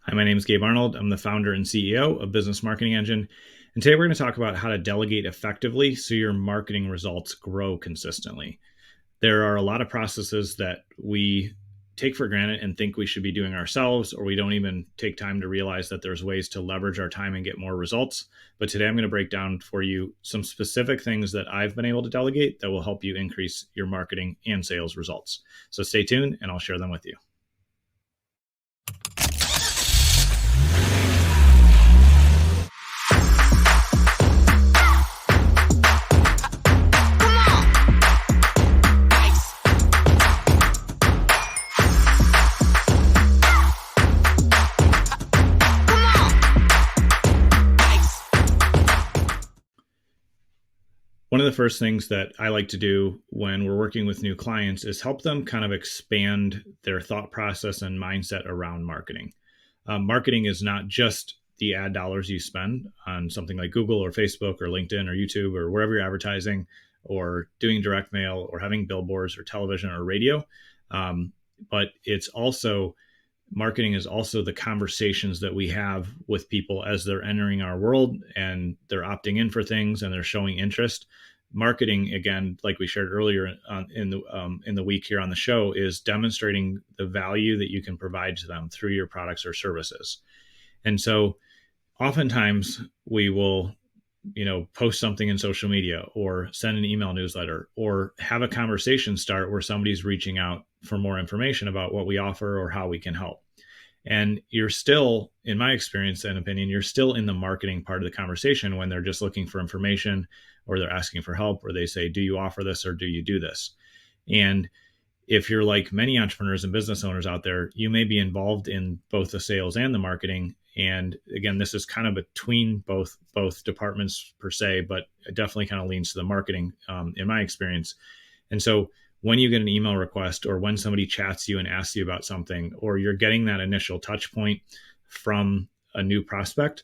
Hi, my name is Gabe Arnold. I'm the founder and CEO of Business Marekting Engine. And today we're going to talk about how to delegate effectively so your marketing results grow consistently. There are a lot of processes that we take for granted and think we should be doing ourselves, or we don't even take time to realize that there's ways to leverage our time and get more results. But today I'm going to break down for you some specific things that I've been able to delegate that will help you increase your marketing and sales results. So stay tuned and I'll share them with you. One of the first things that I like to do when we're working with new clients is help them kind of expand their thought process and mindset around marketing. Marketing is not just the ad dollars you spend on something like Google or Facebook or LinkedIn or YouTube or wherever you're advertising or doing direct mail or having billboards or television or radio. But it's also marketing is also the conversations that we have with people as they're entering our world and they're opting in for things and they're showing interest. Marketing, again, like we shared earlier in the week here on the show, is demonstrating the value that you can provide to them through your products or services. And so oftentimes we will post something in social media or send an email newsletter or have a conversation start where somebody's reaching out for more information about what we offer or how we can help. And you're still, in my experience and opinion, you're still in the marketing part of the conversation when they're just looking for information or they're asking for help or they say, do you offer this or do you do this? And if you're like many entrepreneurs and business owners out there, you may be involved in both the sales and the marketing. And again, this is kind of between both departments per se, but it definitely kind of leans to the marketing in my experience. And so when you get an email request or when somebody chats you and asks you about something, or you're getting that initial touch point from a new prospect,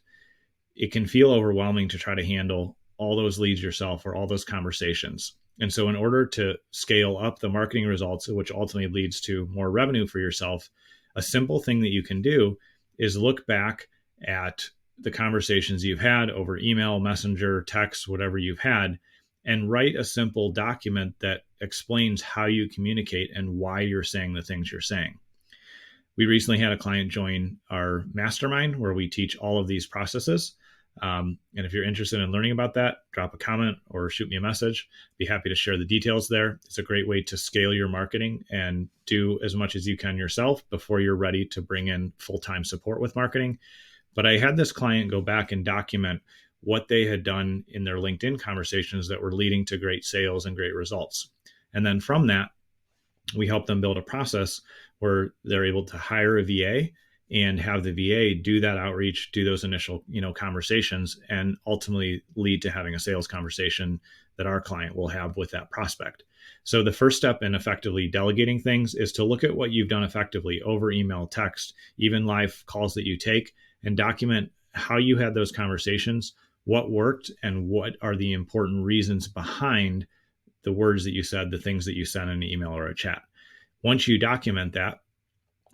it can feel overwhelming to try to handle all those leads yourself or all those conversations. And so in order to scale up the marketing results, which ultimately leads to more revenue for yourself, a simple thing that you can do is look back at the conversations you've had over email, messenger, text, whatever you've had, and write a simple document that explains how you communicate and why you're saying the things you're saying. We recently had a client join our mastermind where we teach all of these processes. And if you're interested in learning about that, drop a comment or shoot me a message. Be happy to share the details there. It's a great way to scale your marketing and do as much as you can yourself before you're ready to bring in full-time support with marketing. But I had this client go back and document what they had done in their LinkedIn conversations that were leading to great sales and great results. And then from that, we help them build a process where they're able to hire a VA and have the VA do that outreach, do those initial, conversations, and ultimately lead to having a sales conversation that our client will have with that prospect. So the first step in effectively delegating things is to look at what you've done effectively over email, text, even live calls that you take, and document how you had those conversations, what worked, and what are the important reasons behind the words that you said, the things that you sent in an email or a chat. Once you document that,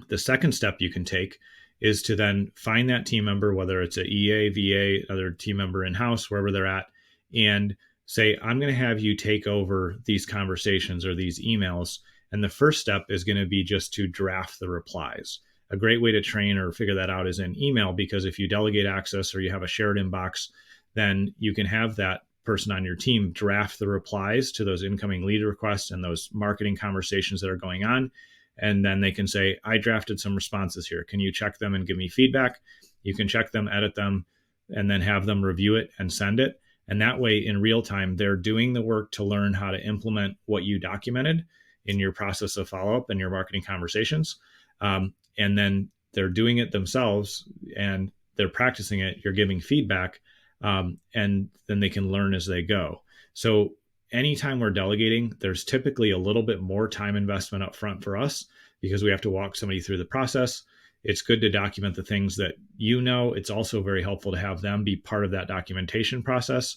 the second step you can take is to then find that team member, whether it's an EA, VA, another team member in-house, wherever they're at, and say, I'm going to have you take over these conversations or these emails. And the first step is going to be just to draft the replies. A great way to train or figure that out is in email, because if you delegate access or you have a shared inbox, then you can have that person on your team draft the replies to those incoming lead requests and those marketing conversations that are going on. And then they can say, I drafted some responses here. Can you check them and give me feedback? You can check them, edit them, and then have them review it and send it. And that way, in real time, they're doing the work to learn how to implement what you documented in your process of follow-up and your marketing conversations. And then they're doing it themselves and they're practicing it. You're giving feedback. And then they can learn as they go. So anytime we're delegating, there's typically a little bit more time investment up front for us because we have to walk somebody through the process. It's good to document the things that It's also very helpful to have them be part of that documentation process.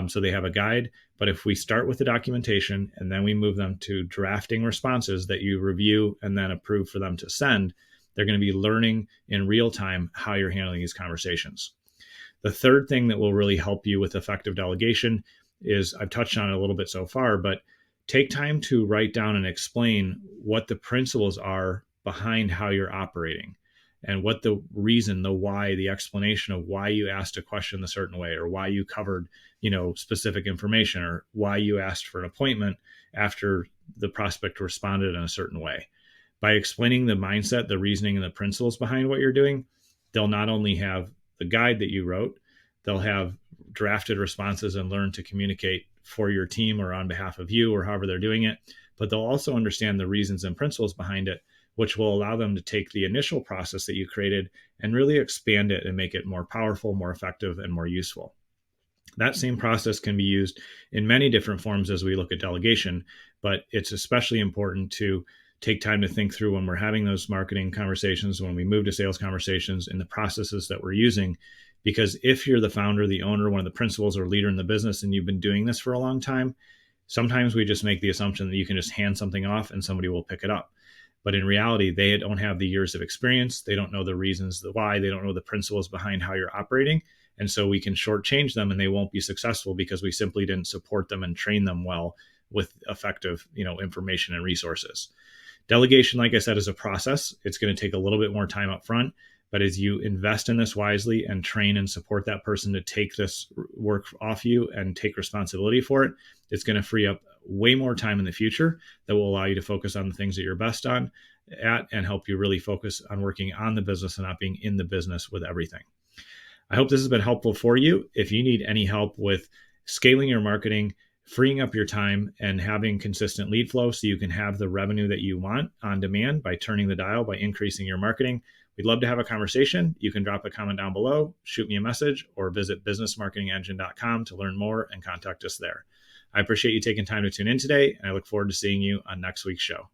So they have a guide. But if we start with the documentation and then we move them to drafting responses that you review and then approve for them to send, They're going to be learning in real time how you're handling these conversations. The third thing that will really help you with effective delegation is, I've touched on it a little bit so far, but take time to write down and explain what the principles are behind how you're operating and what the reason, the why, the explanation of why you asked a question a certain way, or why you covered, specific information, or why you asked for an appointment after the prospect responded in a certain way. By explaining the mindset, the reasoning, and the principles behind what you're doing, they'll not only have the guide that you wrote, they'll have drafted responses and learn to communicate for your team or on behalf of you or however they're doing it, but they'll also understand the reasons and principles behind it, which will allow them to take the initial process that you created and really expand it and make it more powerful, more effective, and more useful. That same process can be used in many different forms as we look at delegation, but it's especially important to take time to think through when we're having those marketing conversations, when we move to sales conversations, and the processes that we're using. Because if you're the founder, the owner, one of the principals or leader in the business, and you've been doing this for a long time, sometimes we just make the assumption that you can just hand something off and somebody will pick it up. But in reality, they don't have the years of experience. They don't know the reasons why. They don't know the principles behind how you're operating. And so we can shortchange them and they won't be successful because we simply didn't support them and train them well with effective, information and resources. Delegation, like I said, is a process. It's going to take a little bit more time up front, but as you invest in this wisely and train and support that person to take this work off you and take responsibility for it, it's going to free up way more time in the future that will allow you to focus on the things that you're best at and help you really focus on working on the business and not being in the business with everything. I hope this has been helpful for you. If you need any help with scaling your marketing, freeing up your time, and having consistent lead flow so you can have the revenue that you want on demand by turning the dial, by increasing your marketing, we'd love to have a conversation. You can drop a comment down below, shoot me a message, or visit businessmarketingengine.com to learn more and contact us there. I appreciate you taking time to tune in today, and I look forward to seeing you on next week's show.